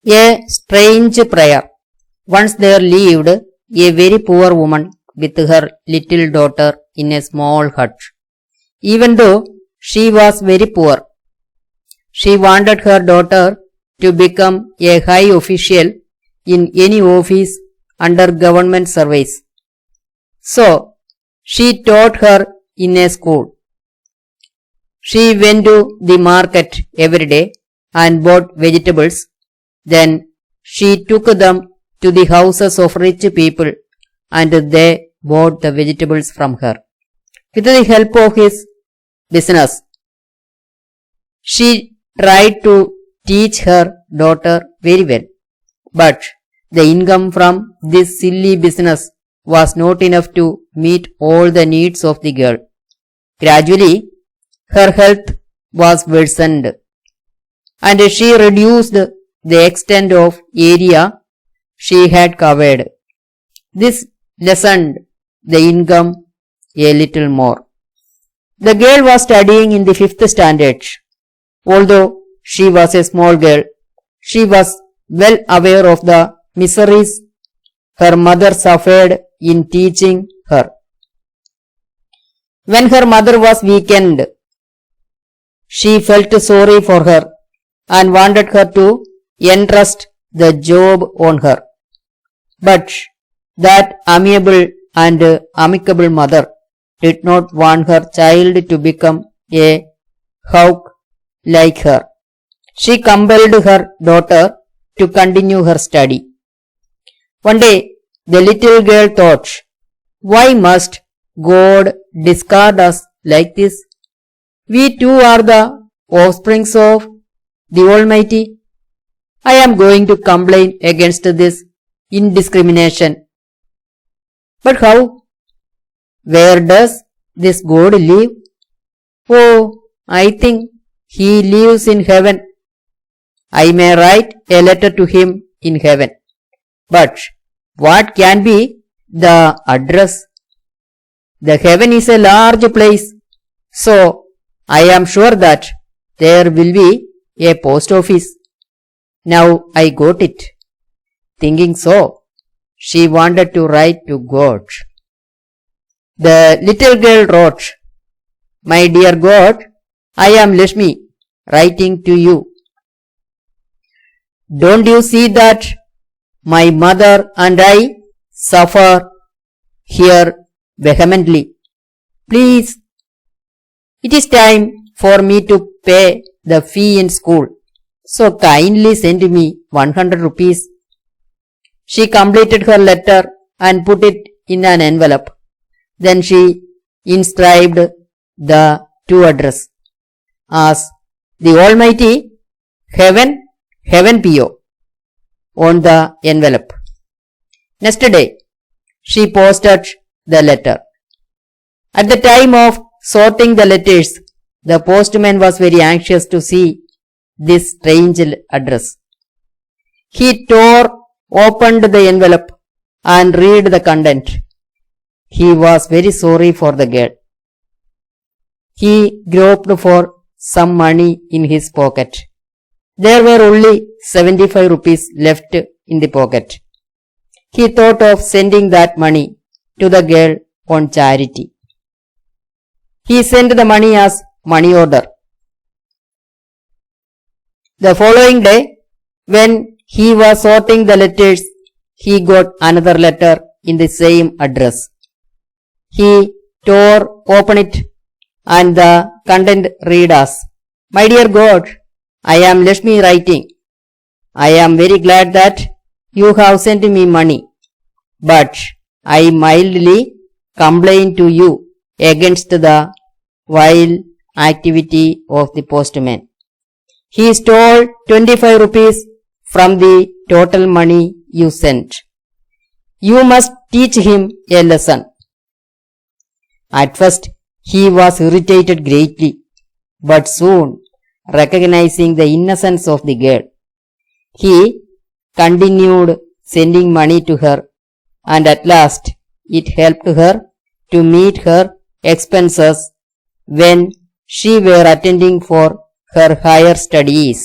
A strange prayer. Once there lived a very poor woman with her little daughter in a small hut. Even though she was very poor, she wanted her daughter to become a high official in any office under government service. So, she taught her in a school. She went to the market every day and bought vegetables. Then she took them to the houses of rich people and they bought the vegetables from her. With the help of his business, she tried to teach her daughter very well. But the income from this silly business was not enough to meet all the needs of the girl. Gradually, her health was worsened and she reduced the extent of area she had covered. This lessened the income a little more. The girl was studying in the 5th standard. Although she was a small girl, she was well aware of the miseries her mother suffered in teaching her. When her mother was weakened, she felt sorry for her and wanted her to entrust the job on her. But that amiable and amicable mother did not want her child to become a hawk like her. She compelled her daughter to continue her study. One day, the little girl thought, "Why must God discard us like this? We too are the offsprings of the Almighty. I am going to complain against this indiscrimination. But how? Where does this God live? Oh, I think he lives in heaven. I may write a letter to him in heaven. But what can be the address? The heaven is a large place, so I am sure that there will be a post office. Now I got it." Thinking so, she wanted to write to God. The little girl wrote, "My dear God, I am Lakshmi, writing to you. Don't you see that my mother and I suffer here vehemently? Please, it is time for me to pay the fee in school, so kindly send me 100 rupees. She completed her letter and put it in an envelope. Then she inscribed the two addresses as the Almighty Heaven, Heaven P.O. on the envelope. Next day, she posted the letter. At the time of sorting the letters, the postman was very anxious to see this strange address. He opened the envelope and read the content. He was very sorry for the girl. He groped for some money in his pocket. There were only 75 rupees left in the pocket. He thought of sending that money to the girl on charity. He sent the money as money order. The following day, when he was sorting the letters, he got another letter in the same address. He tore open it and the content read as, "My dear God, I am Lakshmi writing. I am very glad that you have sent me money, but I mildly complain to you against the vile activity of the postman. He stole 25 rupees from the total money you sent. You must teach him a lesson." At first, he was irritated greatly, but soon, recognizing the innocence of the girl, he continued sending money to her, and at last it helped her to meet her expenses when she were attending for her higher studies.